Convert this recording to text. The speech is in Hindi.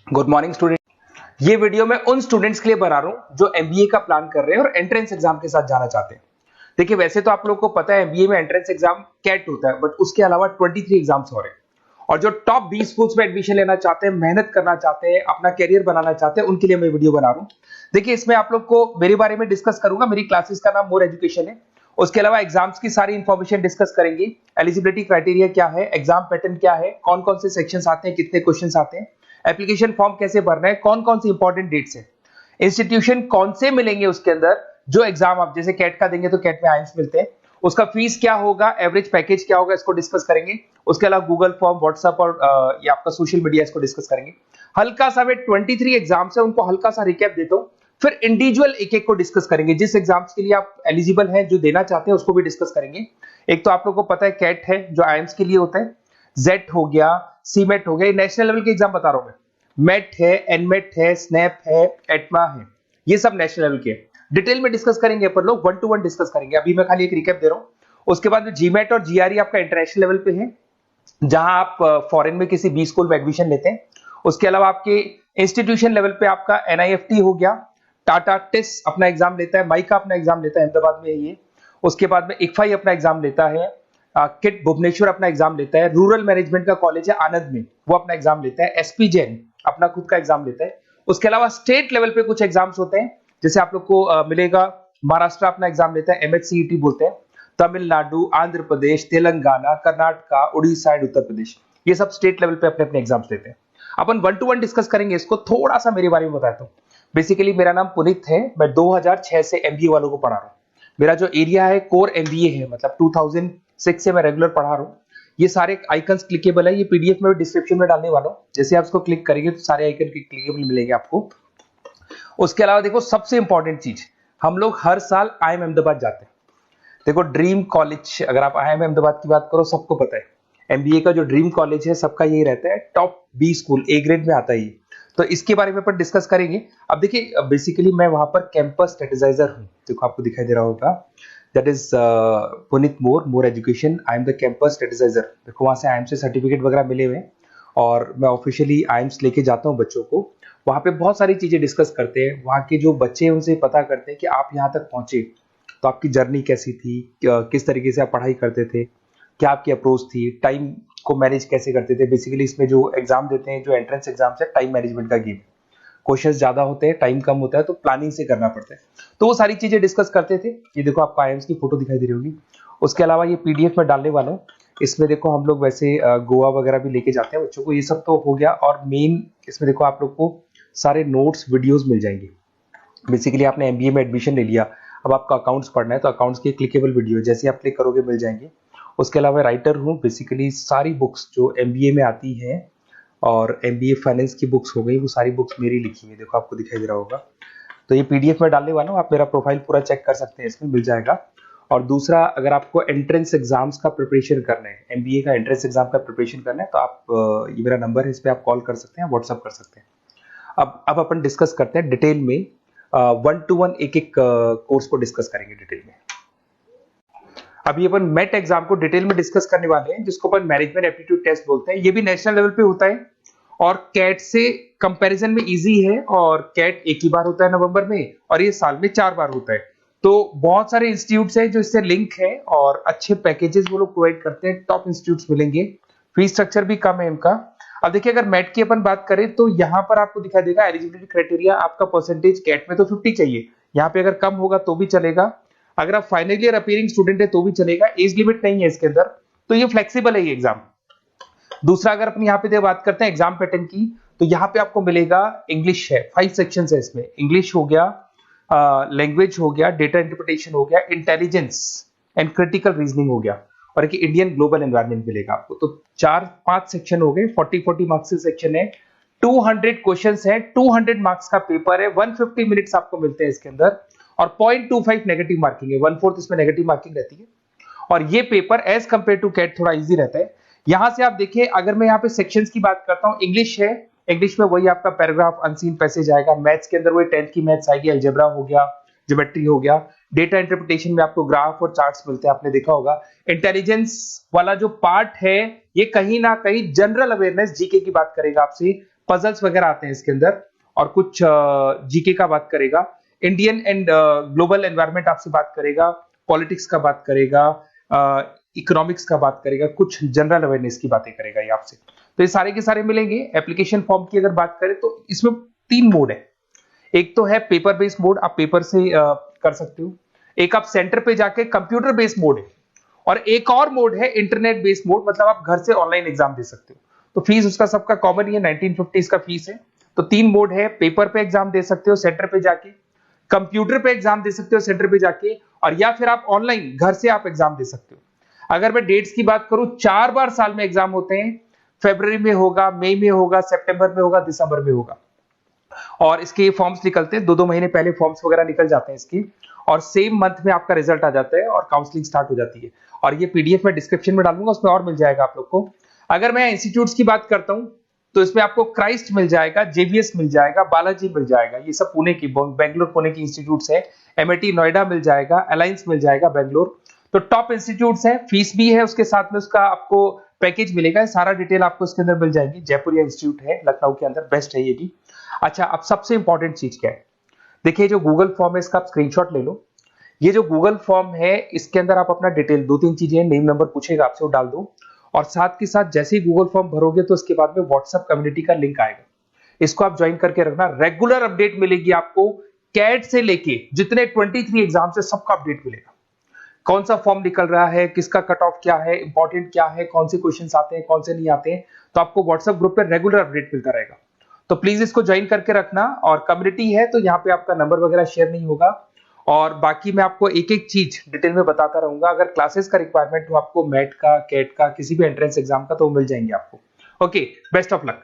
Good morning student. ये वीडियो मैं उन स्टूडेंट्स के लिए बना रहा हूं जो एमबीए का प्लान कर रहे हैं और एंट्रेंस एग्जाम के साथ जाना चाहते हैं। देखिए, वैसे तो आप लोगों को पता है एमबीए में एंट्रेंस एग्जाम कैट होता है, बट उसके अलावा 23 एग्जाम्स हो रहे हैं। और जो टॉप 20 स्कूल्स में एडमिशन लेना चाहते हैं, मेहनत करना चाहते हैं, अपना कैरियर बनाना चाहते हैं, उनके लिए मैं वीडियो बना रहा हूं। देखिए, इसमें आप लोग को मेरे बारे में डिस्कस करूंगा। मेरी क्लासेस का नाम मोर एजुकेशन है। उसके अलावा एग्जाम्स की सारी इंफॉर्मेशन डिस्कस करेंगे। एलिजिबिलिटी क्राइटेरिया क्या है, एग्जाम पैटर्न क्या है, कौन कौन से सेक्शंस आते हैं, कितने क्वेश्चंस आते हैं, एप्लीकेशन फॉर्म कैसे भरना है, कौन कौन सी इंपॉर्टेंट डेट्स है, इंस्टीट्यूशन कौन से मिलेंगे उसके अंदर, जो एग्जाम आप जैसे कैट का देंगे तो कैट में आइम्स मिलते हैं, उसका फीस क्या होगा, एवरेज पैकेज क्या होगा, इसको डिस्कस करेंगे। उसके अलावा गूगल फॉर्म, व्हाट्सएप और ये आपका सोशल मीडिया, इसको डिस्कस करेंगे। हल्का सा वे 23 एग्जाम्स है, उनको हल्का सा रिकैप देता हूं, फिर इंडिविजुअल एक एक को डिस्कस करेंगे। जिस एग्जाम्स के लिए आप एलिजिबल हैं, जो देना चाहते हैं, उसको भी डिस्कस करेंगे। एक तो आप लोगों को पता है कैट है जो आइम्स के लिए होता है, जेट हो गया, सीमेट हो गया, नेशनल लेवल के एग्जाम बता रहा हूं मैं। मेट है, एनमेट है, स्नैप है, एटमा है, ये सब नेशनल लेवल के। डिटेल में डिस्कस करेंगे अपन लोग, 1 to 1 डिस्कस करेंगे। अभी मैं खाली एक रिकैप दे रहा हूं। उसके बाद में जीमेट और जीआरई आपका इंटरनेशनल लेवल पे है, जहां आप फॉरेन में किसी बी स्कूल में एडमिशन लेते हैं। उसके अलावा आपके इंस्टीट्यूशन लेवल पे आपका एनआईएफटी हो गया, टाटा टिस अपना एग्जाम लेता है, माइका अपना एग्जाम लेता है, अहमदाबाद में है ये। उसके बाद में इक्फाई अपना एग्जाम लेता है, किट भुवनेश्वर अपना एग्जाम लेता है, रूरल मैनेजमेंट का कॉलेज है आनंद में, वो अपना एग्जाम लेता है, एसपी जैन अपना खुद का एग्जाम लेता है। उसके अलावा स्टेट लेवल पे कुछ एग्जाम्स होते हैं, जैसे आप लोग को मिलेगा, महाराष्ट्र अपना एग्जाम लेता है, एमएचसीईटी बोलते हैं, तमिलनाडु, आंध्र प्रदेश, तेलंगाना, कर्नाटका, उड़ीसा एंड उत्तर प्रदेश, ये सब स्टेट लेवल पे अपने अपने एग्जाम्स लेते हैं। अपन 1 to 1 डिस्कस करेंगे इसको। थोड़ा सा मेरे बारे में बताता हूँ। बेसिकली मेरा नाम पुनीत है, मैं 2006 से एमबीए वालों को पढ़ा रहा हूँ। मेरा जो एरिया है कोर एमबीए है, मतलब 2006 से मैं रेगुलर पढ़ा रहा हूँ। ये सारे आइकन्स क्लिकेबल है, ये पीडीएफ में डिस्क्रिप्शन में डालने वाला हूँ। जैसे आप इसको क्लिक करेंगे तो सारे आइकन क्लिकेबल मिलेंगे आपको। उसके अलावा देखो, सबसे इंपॉर्टेंट चीज, हम लोग हर साल आईएम अहमदाबाद जाते हैं। देखो, ड्रीम कॉलेज, अगर आप आईएम अहमदाबाद की बात करो, सबको पता है एमबीए का जो ड्रीम कॉलेज है सबका यही रहता है, top B school, A grade में आता है ये। तो इसके बारे में अपन डिस्कस करेंगे। अब देखिए, बेसिकली मैं वहां पर कैंपस स्ट्रेटेजाइजर हूँ। देखो, आपको दिखाई दे रहा होगा, that is Puneet more education, I am the campus strategizer. देखो, वहां से आईएम से सर्टिफिकेट वगैरह मिले हुए हैं और मैं ऑफिशियली आईएम्स लेके जाता हूँ बच्चों को। वहां पे बहुत सारी चीजें डिस्कस करते हैं, वहां के जो बच्चे हैं उनसे पता करते हैं कि आप यहाँ तक पहुंचे तो आपकी जर्नी कैसी थी, किस तरीके से आप पढ़ाई करते थे, क्या आपकी अप्रोच थी, टाइम को मैनेज कैसे करते थे। बेसिकली इसमें जो एग्जाम देते हैं, जो एंट्रेंस एग्जाम है, टाइम मैनेजमेंट का गेम। क्वेश्चंस ज्यादा होते हैं, टाइम कम होता है, तो प्लानिंग से करना पड़ता है। तो वो सारी चीजें डिस्कस करते थे। ये देखो, आपको आईएम्स की फोटो दिखाई दे रही होगी। उसके अलावा ये पीडीएफ में डालने वाला हूँ। इसमें देखो, हम लोग वैसे गोवा वगैरह भी लेके जाते हैं बच्चों को। ये सब तो हो गया, और मेन इसमें देखो आप लोग को सारे नोट्स, वीडियोस मिल जाएंगे। बेसिकली आपने एमबीए में एडमिशन ले लिया, अब आपका अकाउंट्स पढ़ना है, तो अकाउंट्स की क्लिकेबल वीडियो जैसे आप क्लिक करोगे मिल जाएंगे। उसके अलावा राइटर हूँ, बेसिकली सारी बुक्स जो एमबीए में आती हैं और एमबीए फाइनेंस की बुक्स हो गई, वो सारी बुक्स मेरी लिखी हुई, देखो आपको दिखाई दे रहा होगा। तो ये पीडीएफ में डालने वाला हूँ, आप मेरा प्रोफाइल पूरा चेक कर सकते हैं, इसमें मिल जाएगा। और दूसरा, अगर आपको एंट्रेंस एग्जाम्स का प्रिपरेशन करना है, एमबीए का एंट्रेंस एग्जाम का प्रिपरेशन करना है, तो आप ये मेरा नंबर है, इस पर आप कॉल कर सकते हैं, व्हाट्सअप कर सकते हैं। अब अपन डिस्कस करते हैं डिटेल में, 1 to 1 एक एक कोर्स को डिस्कस करेंगे डिटेल में। अभी अपन मेट एग्जाम को डिटेल में डिस्कस करने वाले हैं, जिसको अपन मैनेजमेंट एप्टीट्यूड टेस्ट बोलते हैं। ये भी नेशनल लेवल पे होता है और कैट से कंपैरिजन में इजी है। और कैट एक ही बार होता है नवंबर में, और ये साल में 4 बार होता है। तो बहुत सारे इंस्टीट्यूट्स हैं जो इससे लिंक है और अच्छे पैकेजेस वो लोग प्रोवाइड करते हैं, टॉप इंस्टीट्यूट्स मिलेंगे, फीस स्ट्रक्चर भी कम है इनका। अब देखिए, अगर मैट की अपन बात करें तो यहाँ पर आपको दिखाई देगा एलिजिबिलिटी क्राइटेरिया, आपका परसेंटेज कैट में तो 50 चाहिए, यहाँ पे अगर कम होगा तो भी चलेगा, अगर आप फाइनल ईयर अपीयरिंग स्टूडेंट है तो भी चलेगा, एज लिमिट नहीं है इसके अंदर, तो ये फ्लेक्सिबल है ये एग्जाम। दूसरा, अगर अपन यहाँ पे बात करते हैं एग्जाम पैटर्न की, तो यहाँ पे आपको मिलेगा इंग्लिश है, 5 सेक्शंस है इसमें। इंग्लिश हो गया, लैंग्वेज हो गया, डेटा इंटरप्रिटेशन हो गया, इंटेलिजेंस एंड क्रिटिकल रीजनिंग हो गया, और एक इंडियन ग्लोबल एनवायरनमेंट मिलेगा आपको। तो 4-5 सेक्शन हो गए, 40 मार्क्स के सेक्शन है, 200 क्वेश्चंस है, 200 मार्क्स का पेपर है, 150 मिनट्स आपको मिलते हैं इसके अंदर, और 0.25 नेगेटिव मार्किंग है, 1/4 इसमें नेगेटिव मार्किंग रहती है। और ये paper as compare to CAT थोड़ा इजी रहता है। यहां से आप देखिए, अगर मैं यहाँ पे सेक्शंस की बात करता हूँ, इंग्लिश है, इंग्लिश में वही आपका पैराग्राफ, अनसीन पैसेज आएगा। मैथ्स के अंदर वही 10th की मैथ्स आएगी, अलजेब्रा हो गया, ज्योमेट्री हो गया। डेटा इंटरप्रिटेशन में आपको ग्राफ और चार्ट्स मिलते हैं, आपने देखा होगा। इंटेलिजेंस वाला जो पार्ट है, ये कहीं ना कहीं जनरल अवेयरनेस, जीके की बात करेगा आपसे, पजल्स वगैरह आते हैं इसके अंदर, और कुछ जीके का बात करेगा, इंडियन एंड ग्लोबल एनवायरनमेंट आपसे बात करेगा, पॉलिटिक्स का बात करेगा, इकोनॉमिक्स का बात करेगा, कुछ जनरल अवेयरनेस की बातें करेगा ये आपसे। तो ये सारे के सारे मिलेंगे। एप्लीकेशन फॉर्म की अगर बात करें तो इसमें 3 मोड है। एक तो है पेपर बेस्ड मोड, आप पेपर से कर सकते हो। एक आप सेंटर पे जाके कंप्यूटर बेस्ड मोड है, और एक और मोड है इंटरनेट बेस्ड मोड, मतलब आप घर से ऑनलाइन एग्जाम दे सकते हो। तो फीस उसका सबका कॉमन ही है, 1950 इसका फीस है। तो 3 मोड है, पेपर पे एग्जाम दे सकते हो सेंटर पे जाके, कंप्यूटर पे एग्जाम दे सकते हो सेंटर पे जाके, और या फिर आप ऑनलाइन घर से आप एग्जाम दे सकते हो। अगर मैं डेट्स की बात करूं, 4 बार साल में एग्जाम होते हैं। फरवरी में होगा, मई में होगा, सितंबर में होगा, दिसंबर में होगा। और इसके फॉर्म्स निकलते हैं 2-2 महीने पहले, फॉर्म्स वगैरह निकल जाते हैं इसके, और सेम मंथ में आपका रिजल्ट आ जाता है और काउंसलिंग स्टार्ट हो जाती है। और ये पीडीएफ मैं डिस्क्रिप्शन में डालूंगा, उसमें और मिल जाएगा आप लोग को। अगर मैं इंस्टीट्यूट्स की बात करता हूं तो इसमें आपको क्राइस्ट मिल जाएगा, जेवीएस मिल जाएगा, बालाजी मिल जाएगा, ये सब पुणे की, बेंगलोर पुणे की इंस्टीट्यूट्स है। एमआईटी नोएडा मिल जाएगा, अलायंस मिल जाएगा बेंगलोर। तो टॉप इंस्टीट्यूट्स है, फीस भी है उसके साथ में, उसका आपको पैकेज मिलेगा, सारा डिटेल आपको इसके अंदर मिल जाएगी। जयपुर इंस्टीट्यूट है लखनऊ के अंदर, बेस्ट है ये भी। अच्छा, अब सबसे इंपॉर्टेंट चीज क्या है, देखिए जो गूगल फॉर्म है इसका आप स्क्रीनशॉट ले लो। ये जो गूगल फॉर्म है इसके अंदर आप अपना डिटेल 2-3 चीजें, नेम नंबर पूछेगा आपसे, वो डाल दो। और साथ के साथ जैसे ही गूगल फॉर्म भरोगे तो उसके बाद में व्हाट्सएप कम्युनिटी का लिंक आएगा, इसको आप ज्वाइन करके रखना। रेगुलर अपडेट मिलेगी आपको, कैट से लेके जितने 23 एग्जाम से सबका अपडेट मिलेगा। कौन सा फॉर्म निकल रहा है, किसका कट ऑफ क्या है, इंपॉर्टेंट क्या है, कौन से क्वेश्चंस आते हैं, कौन से नहीं आते हैं, तो आपको व्हाट्सएप ग्रुप पे रेगुलर अपडेट मिलता रहेगा। तो प्लीज इसको ज्वाइन करके रखना। और कम्युनिटी है तो यहाँ पे आपका नंबर वगैरह शेयर नहीं होगा, और बाकी मैं आपको एक एक चीज डिटेल में बताता रहूंगा। अगर क्लासेस का रिक्वायरमेंट हो आपको, मैट का, कैट का, किसी भी एंट्रेंस एग्जाम का, तो वो मिल जाएंगे आपको। Okay, best of luck.